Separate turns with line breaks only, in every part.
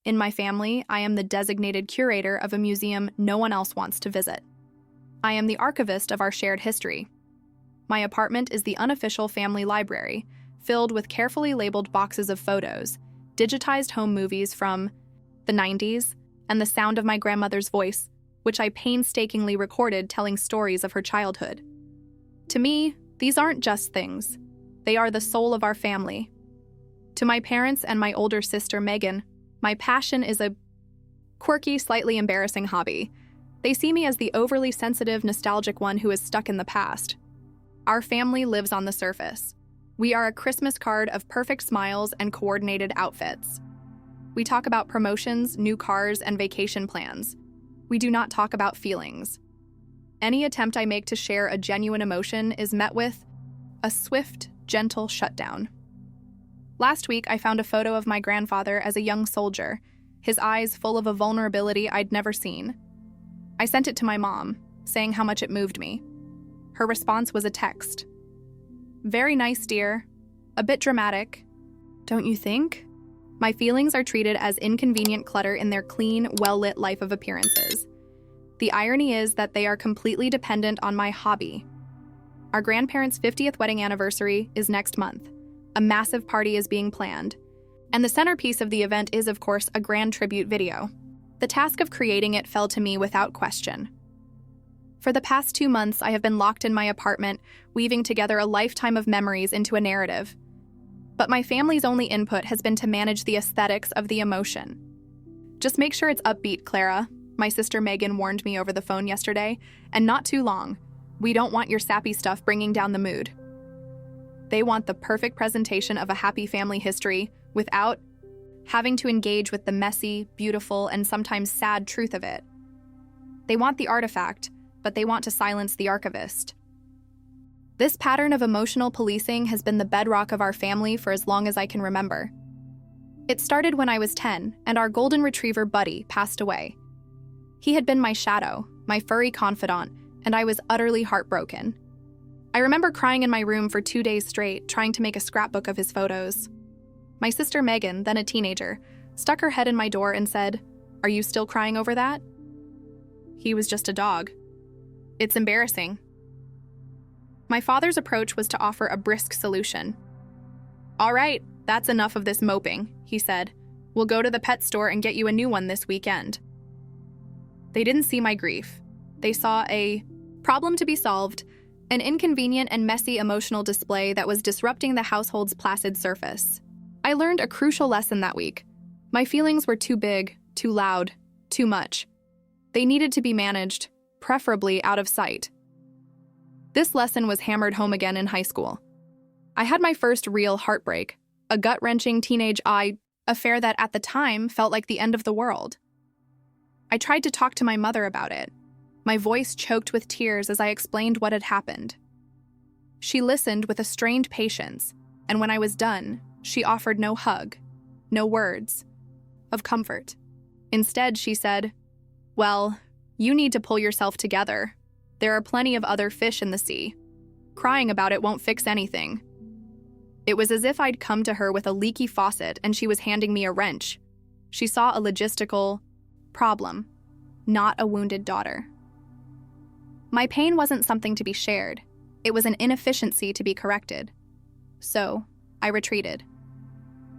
In my family, I am the designated curator of a museum no one else wants to visit. I am the archivist of our shared history. My apartment is the unofficial family library, filled with carefully labeled boxes of photos, digitized home movies from the 90s, and the sound of my grandmother's voice, which I painstakingly recorded telling stories of her childhood. To me, these aren't just things. They are the soul of our family. To my parents and my older sister, Megan, my passion is a quirky, slightly embarrassing hobby. They see me as the overly sensitive, nostalgic one who is stuck in the past. Our family lives on the surface. We are a Christmas card of perfect smiles and coordinated outfits. We talk about promotions, new cars, and vacation plans. We do not talk about feelings. Any attempt I make to share a genuine emotion is met with a swift, gentle shutdown. Last week, I found a photo of my grandfather as a young soldier, his eyes full of a vulnerability I'd never seen. I sent it to my mom, saying how much it moved me. Her response was a text. "Very nice, dear. A bit dramatic. Don't you think?" My feelings are treated as inconvenient clutter in their clean, well-lit life of appearances. The irony is that they are completely dependent on my hobby. Our grandparents' 50th wedding anniversary is next month. A massive party is being planned. And the centerpiece of the event is, of course, a grand tribute video. The task of creating it fell to me without question. For the past 2 months, I have been locked in my apartment, weaving together a lifetime of memories into a narrative. But my family's only input has been to manage the aesthetics of the emotion. "Just make sure it's upbeat, Clara," my sister Megan warned me over the phone yesterday, "and not too long. We don't want your sappy stuff bringing down the mood." They want the perfect presentation of a happy family history without having to engage with the messy, beautiful, and sometimes sad truth of it. They want the artifact, but they want to silence the archivist. This pattern of emotional policing has been the bedrock of our family for as long as I can remember. It started when I was 10, and our golden retriever Buddy passed away. He had been my shadow, my furry confidant, and I was utterly heartbroken. I remember crying in my room for 2 days straight, trying to make a scrapbook of his photos. My sister Megan, then a teenager, stuck her head in my door and said, "Are you still crying over that?" He was just a dog. It's embarrassing. My father's approach was to offer a brisk solution. "All right, that's enough of this moping," he said. "We'll go to the pet store and get you a new one this weekend." They didn't see my grief. They saw a problem to be solved, an inconvenient and messy emotional display that was disrupting the household's placid surface. I learned a crucial lesson that week. My feelings were too big, too loud, too much. They needed to be managed, preferably out of sight. This lesson was hammered home again in high school. I had my first real heartbreak, a gut-wrenching teenage affair that at the time felt like the end of the world. I tried to talk to my mother about it. My voice choked with tears as I explained what had happened. She listened with a strained patience, and when I was done, she offered no hug, no words of comfort. Instead, she said, "Well, you need to pull yourself together. There are plenty of other fish in the sea. Crying about it won't fix anything." It was as if I'd come to her with a leaky faucet and she was handing me a wrench. She saw a logistical problem, not a wounded daughter. My pain wasn't something to be shared. It was an inefficiency to be corrected. So, I retreated.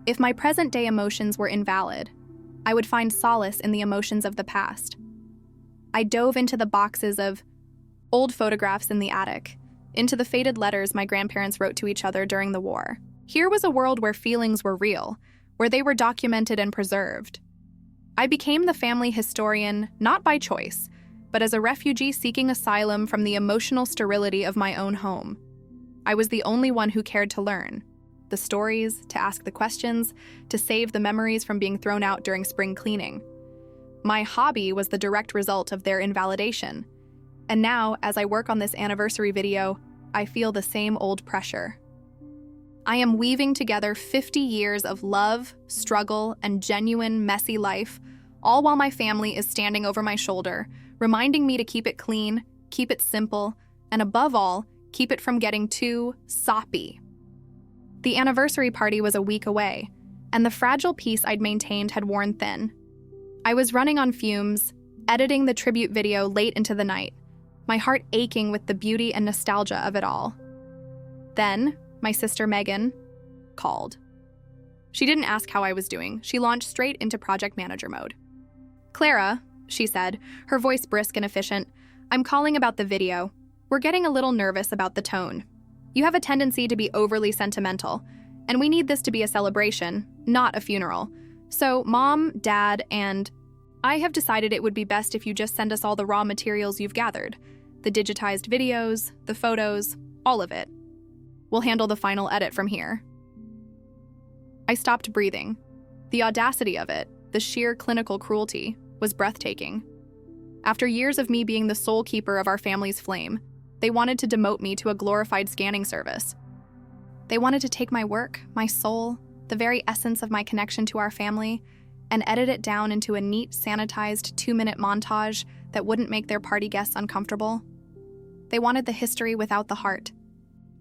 If my present-day emotions were invalid, I would find solace in the emotions of the past. I dove into the boxes of old photographs in the attic, into the faded letters my grandparents wrote to each other during the war. Here was a world where feelings were real, where they were documented and preserved. I became the family historian not by choice, but as a refugee seeking asylum from the emotional sterility of my own home. I was the only one who cared to learn the stories, to ask the questions, to save the memories from being thrown out during spring cleaning. My hobby was the direct result of their invalidation. And now, as I work on this anniversary video, I feel the same old pressure. I am weaving together 50 years of love, struggle, and genuine, messy life, all while my family is standing over my shoulder, reminding me to keep it clean, keep it simple, and above all, keep it from getting too soppy. The anniversary party was a week away, and the fragile peace I'd maintained had worn thin. I was running on fumes, editing the tribute video late into the night, my heart aching with the beauty and nostalgia of it all. Then, my sister Megan called. She didn't ask how I was doing. She launched straight into project manager mode. "Clara," she said, her voice brisk and efficient, "I'm calling about the video. We're getting a little nervous about the tone. You have a tendency to be overly sentimental, and we need this to be a celebration, not a funeral. So Mom, Dad, and I have decided it would be best if you just send us all the raw materials you've gathered. The digitized videos, the photos, all of it. We'll handle the final edit from here." I stopped breathing. The audacity of it, the sheer clinical cruelty, was breathtaking. After years of me being the sole keeper of our family's flame, they wanted to demote me to a glorified scanning service. They wanted to take my work, my soul, the very essence of my connection to our family, and edit it down into a neat, sanitized 2-minute montage that wouldn't make their party guests uncomfortable. They wanted the history without the heart.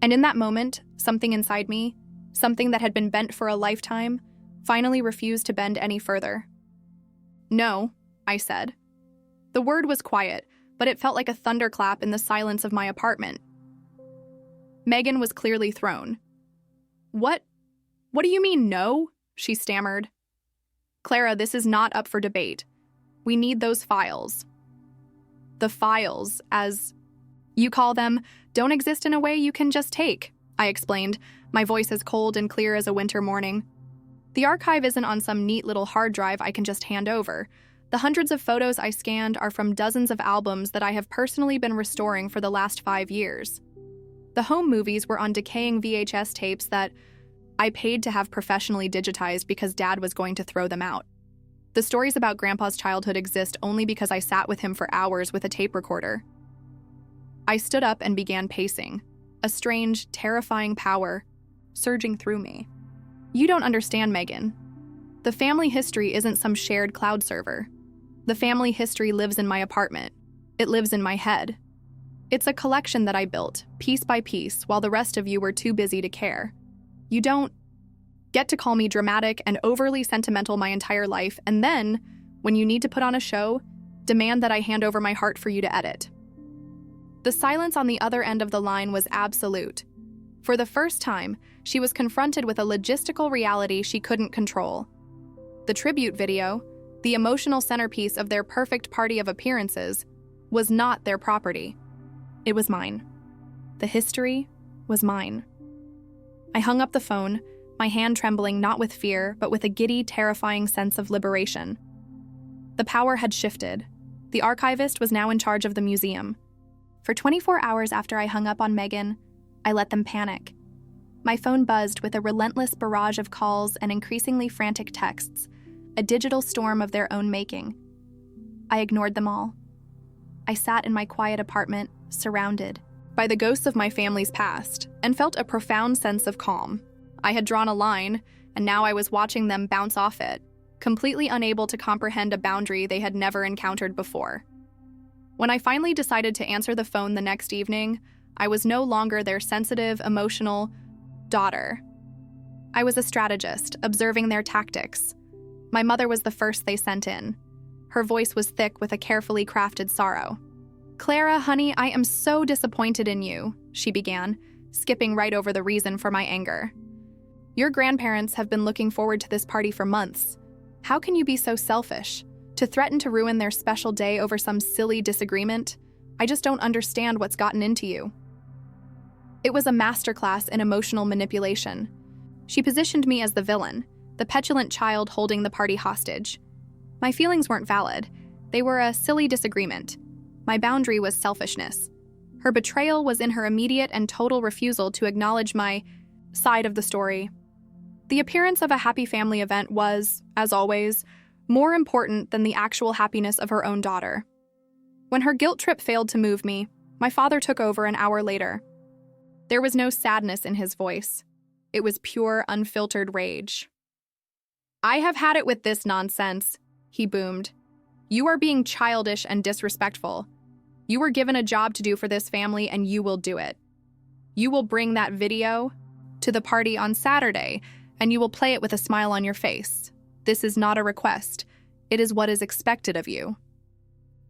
And in that moment, something inside me, something that had been bent for a lifetime, finally refused to bend any further. "No," I said. The word was quiet, but it felt like a thunderclap in the silence of my apartment. Megan was clearly thrown. What do you mean, no?" she stammered. "Clara, this is not up for debate. We need those files." "The files, as you call them, don't exist in a way you can just take," I explained, my voice as cold and clear as a winter morning. "The archive isn't on some neat little hard drive I can just hand over. The hundreds of photos I scanned are from dozens of albums that I have personally been restoring for the last 5 years. The home movies were on decaying VHS tapes that I paid to have professionally digitized because Dad was going to throw them out. The stories about Grandpa's childhood exist only because I sat with him for hours with a tape recorder." I stood up and began pacing, a strange, terrifying power surging through me. "You don't understand, Megan. The family history isn't some shared cloud server. The family history lives in my apartment. It lives in my head. It's a collection that I built, piece by piece, while the rest of you were too busy to care. You don't get to call me dramatic and overly sentimental my entire life, and then, when you need to put on a show, demand that I hand over my heart for you to edit." The silence on the other end of the line was absolute. For the first time, she was confronted with a logistical reality she couldn't control. The tribute video, the emotional centerpiece of their perfect party of appearances, was not their property. It was mine. The history was mine. I hung up the phone, my hand trembling not with fear, but with a giddy, terrifying sense of liberation. The power had shifted. The archivist was now in charge of the museum. For 24 hours after I hung up on Megan, I let them panic. My phone buzzed with a relentless barrage of calls and increasingly frantic texts, a digital storm of their own making. I ignored them all. I sat in my quiet apartment, surrounded by the ghosts of my family's past, and felt a profound sense of calm. I had drawn a line, and now I was watching them bounce off it, completely unable to comprehend a boundary they had never encountered before. When I finally decided to answer the phone the next evening, I was no longer their sensitive, emotional daughter. I was a strategist, observing their tactics. My mother was the first they sent in. Her voice was thick with a carefully crafted sorrow. "Clara, honey, I am so disappointed in you," she began, skipping right over the reason for my anger. "Your grandparents have been looking forward to this party for months. How can you be so selfish? To threaten to ruin their special day over some silly disagreement? I just don't understand what's gotten into you." It was a masterclass in emotional manipulation. She positioned me as the villain, the petulant child holding the party hostage. My feelings weren't valid. They were a silly disagreement. My boundary was selfishness. Her betrayal was in her immediate and total refusal to acknowledge my side of the story. The appearance of a happy family event was, as always, more important than the actual happiness of her own daughter. When her guilt trip failed to move me, my father took over an hour later. There was no sadness in his voice. It was pure, unfiltered rage. "I have had it with this nonsense," he boomed. "You are being childish and disrespectful. You were given a job to do for this family, and you will do it. You will bring that video to the party on Saturday, and you will play it with a smile on your face. This is not a request. It is what is expected of you."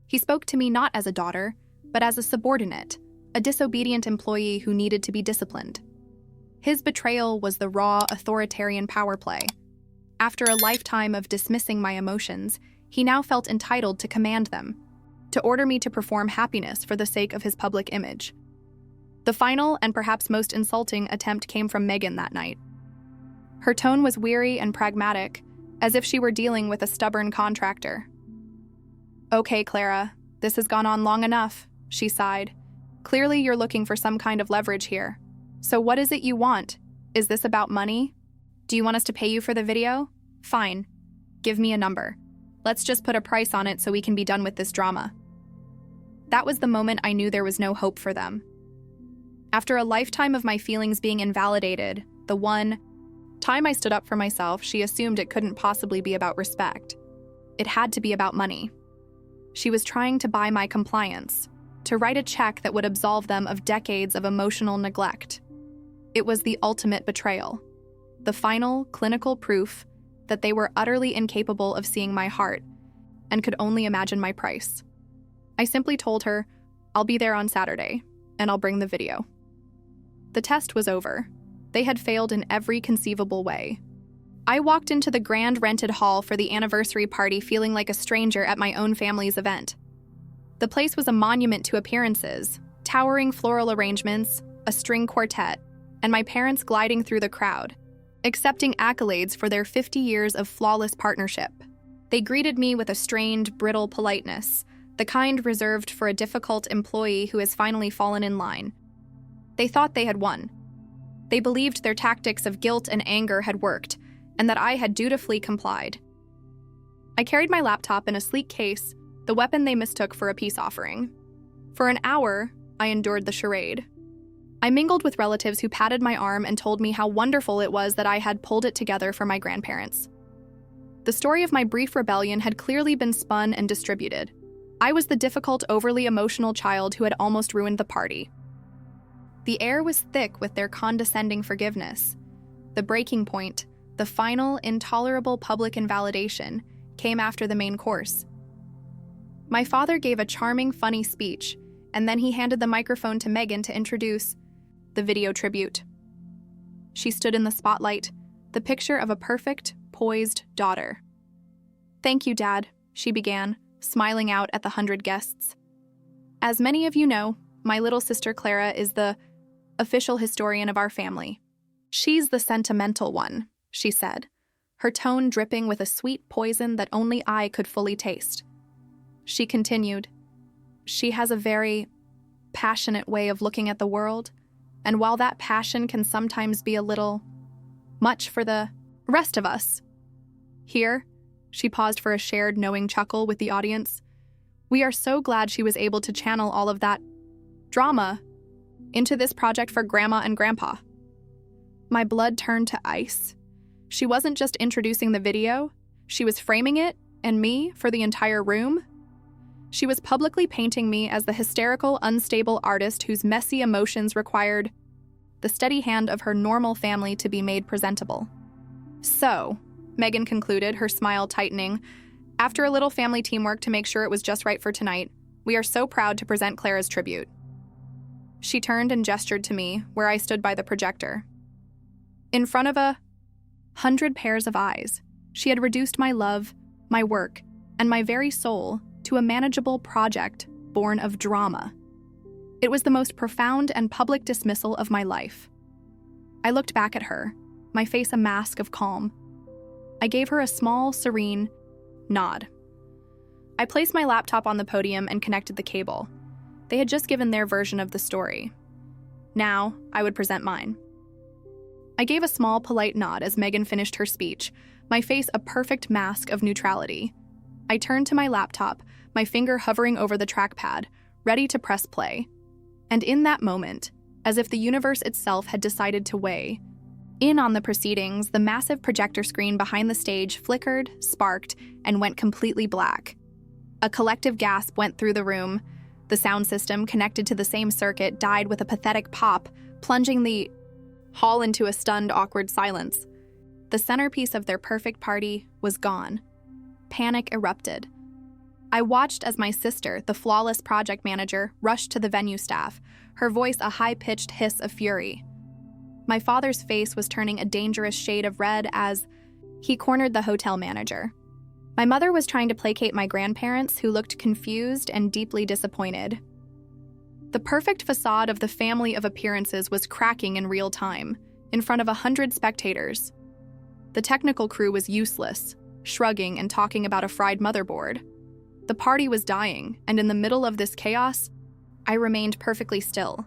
He spoke to me not as a daughter, but as a subordinate, a disobedient employee who needed to be disciplined. His betrayal was the raw, authoritarian power play. After a lifetime of dismissing my emotions, he now felt entitled to command them, to order me to perform happiness for the sake of his public image. The final and perhaps most insulting attempt came from Megan that night. Her tone was weary and pragmatic, as if she were dealing with a stubborn contractor. "Okay, Clara, this has gone on long enough," she sighed. "Clearly you're looking for some kind of leverage here. So what is it you want? Is this about money? Do you want us to pay you for the video? Fine. Give me a number. Let's just put a price on it so we can be done with this drama." That was the moment I knew there was no hope for them. After a lifetime of my feelings being invalidated, the one time I stood up for myself, she assumed it couldn't possibly be about respect. It had to be about money. She was trying to buy my compliance, to write a check that would absolve them of decades of emotional neglect. It was the ultimate betrayal, the final clinical proof that they were utterly incapable of seeing my heart and could only imagine my price. I simply told her, "I'll be there on Saturday, and I'll bring the video." The test was over. They had failed in every conceivable way. I walked into the grand rented hall for the anniversary party feeling like a stranger at my own family's event. The place was a monument to appearances, towering floral arrangements, a string quartet, and my parents gliding through the crowd, accepting accolades for their 50 years of flawless partnership. They greeted me with a strained, brittle politeness, the kind reserved for a difficult employee who has finally fallen in line. They thought they had won. They believed their tactics of guilt and anger had worked, and that I had dutifully complied. I carried my laptop in a sleek case, the weapon they mistook for a peace offering. For an hour, I endured the charade. I mingled with relatives who patted my arm and told me how wonderful it was that I had pulled it together for my grandparents. The story of my brief rebellion had clearly been spun and distributed. I was the difficult, overly emotional child who had almost ruined the party. The air was thick with their condescending forgiveness. The breaking point, the final, intolerable public invalidation, came after the main course. My father gave a charming, funny speech, and then he handed the microphone to Megan to introduce the video tribute. She stood in the spotlight, the picture of a perfect, poised daughter. "Thank you, Dad," she began, smiling out at the 100 guests. "As many of you know, my little sister Clara is the official historian of our family. She's the sentimental one," she said, her tone dripping with a sweet poison that only I could fully taste. She continued, "She has a very passionate way of looking at the world, and while that passion can sometimes be a little much for the rest of us here," she paused for a shared knowing chuckle with the audience, "we are so glad she was able to channel all of that drama into this project for Grandma and Grandpa." My blood turned to ice. She wasn't just introducing the video, she was framing it, and me, for the entire room. She was publicly painting me as the hysterical, unstable artist whose messy emotions required the steady hand of her normal family to be made presentable. "So," Megan concluded, her smile tightening, "after a little family teamwork to make sure it was just right for tonight, we are so proud to present Clara's tribute." She turned and gestured to me, where I stood by the projector. In front of 100 pairs of eyes, she had reduced my love, my work, and my very soul to a manageable project born of drama. It was the most profound and public dismissal of my life. I looked back at her, my face a mask of calm. I gave her a small, serene nod. I placed my laptop on the podium and connected the cable. They had just given their version of the story. Now, I would present mine. I gave a small, polite nod as Megan finished her speech, my face a perfect mask of neutrality. I turned to my laptop, my finger hovering over the trackpad, ready to press play. And in that moment, as if the universe itself had decided to weigh in on the proceedings, the massive projector screen behind the stage flickered, sparked, and went completely black. A collective gasp went through the room. The sound system, connected to the same circuit, died with a pathetic pop, plunging the hall into a stunned, awkward silence. The centerpiece of their perfect party was gone. panic erupted. I watched as my sister, the flawless project manager, rushed to the venue staff, her voice a high-pitched hiss of fury. My father's face was turning a dangerous shade of red as he cornered the hotel manager. My mother was trying to placate my grandparents, who looked confused and deeply disappointed. The perfect facade of the family of appearances was cracking in real time, in front of 100 spectators. The technical crew was useless, shrugging and talking about a fried motherboard. The party was dying, and in the middle of this chaos, I remained perfectly still.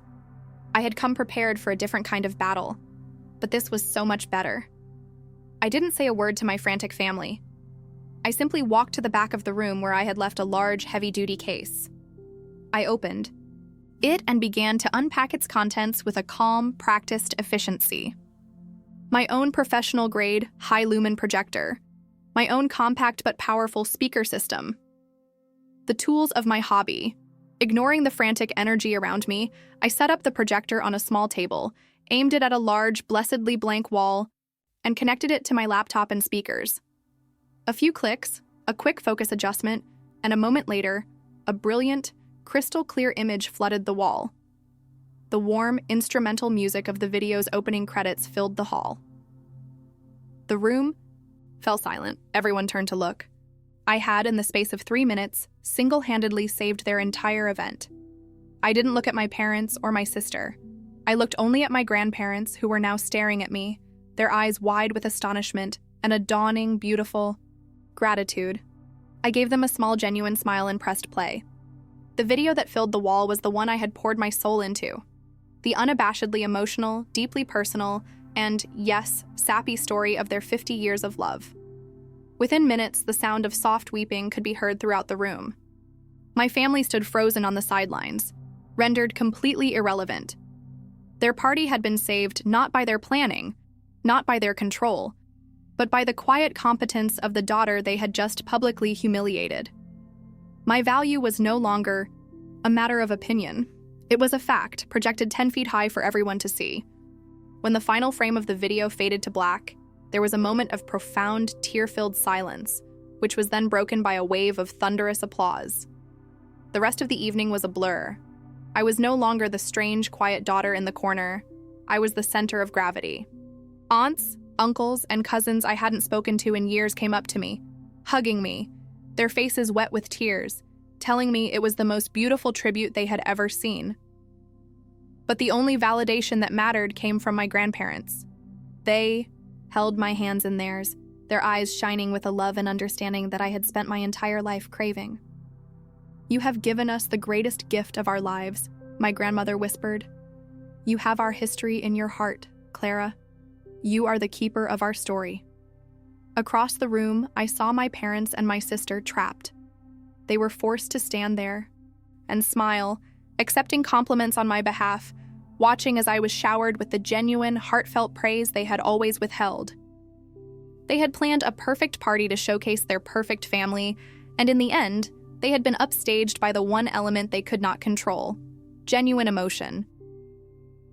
I had come prepared for a different kind of battle, but this was so much better. I didn't say a word to my frantic family. I simply walked to the back of the room where I had left a large, heavy-duty case. I opened it and began to unpack its contents with a calm, practiced efficiency. My own professional-grade, high-lumen projector. My own compact but powerful speaker system. The tools of my hobby. Ignoring the frantic energy around me, I set up the projector on a small table, aimed it at a large, blessedly blank wall, and connected it to my laptop and speakers. A few clicks, a quick focus adjustment, and a moment later, a brilliant, crystal-clear image flooded the wall. The warm, instrumental music of the video's opening credits filled the hall. The room fell silent. Everyone turned to look. I had, in the space of 3 minutes, single-handedly saved their entire event. I didn't look at my parents or my sister. I looked only at my grandparents, who were now staring at me, their eyes wide with astonishment and a dawning, beautiful gratitude. I gave them a small, genuine smile and pressed play. The video that filled the wall was the one I had poured my soul into. The unabashedly emotional, deeply personal, and, yes, sappy story of their 50 years of love. Within minutes, the sound of soft weeping could be heard throughout the room. My family stood frozen on the sidelines, rendered completely irrelevant. Their party had been saved not by their planning, not by their control, but by the quiet competence of the daughter they had just publicly humiliated. My value was no longer a matter of opinion. It was a fact, projected 10 feet high for everyone to see. When the final frame of the video faded to black, there was a moment of profound, tear-filled silence, which was then broken by a wave of thunderous applause. The rest of the evening was a blur. I was no longer the strange, quiet daughter in the corner. I was the center of gravity. Aunts, uncles, and cousins I hadn't spoken to in years came up to me, hugging me, their faces wet with tears, telling me it was the most beautiful tribute they had ever seen. But the only validation that mattered came from my grandparents. They held my hands in theirs, their eyes shining with a love and understanding that I had spent my entire life craving. "You have given us the greatest gift of our lives," my grandmother whispered. "You have our history in your heart, Clara. You are the keeper of our story." Across the room, I saw my parents and my sister trapped. They were forced to stand there and smile, accepting compliments on my behalf, watching as I was showered with the genuine, heartfelt praise they had always withheld. They had planned a perfect party to showcase their perfect family, and in the end, they had been upstaged by the one element they could not control: genuine emotion.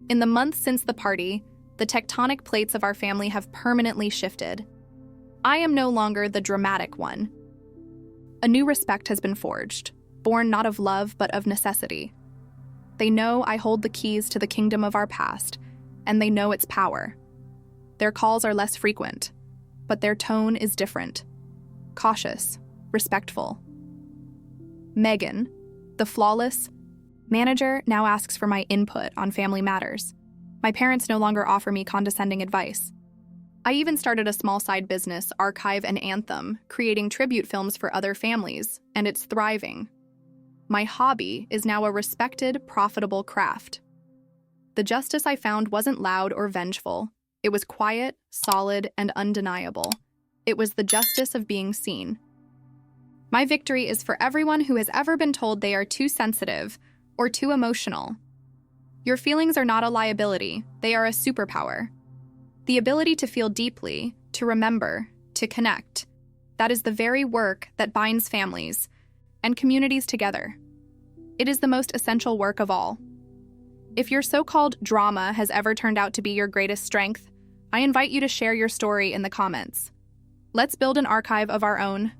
In the months since the party, the tectonic plates of our family have permanently shifted. I am no longer the dramatic one. A new respect has been forged, born not of love but of necessity. They know I hold the keys to the kingdom of our past, and they know its power. Their calls are less frequent, but their tone is different. Cautious, respectful. Megan, the flawless manager, now asks for my input on family matters. My parents no longer offer me condescending advice. I even started a small side business, Archive and Anthem, creating tribute films for other families, and it's thriving. My hobby is now a respected, profitable craft. The justice I found wasn't loud or vengeful. It was quiet, solid, and undeniable. It was the justice of being seen. My victory is for everyone who has ever been told they are too sensitive or too emotional. Your feelings are not a liability, they are a superpower. The ability to feel deeply, to remember, to connect. That is the very work that binds families and communities together. It is the most essential work of all. If your so-called drama has ever turned out to be your greatest strength, I invite you to share your story in the comments. Let's build an archive of our own,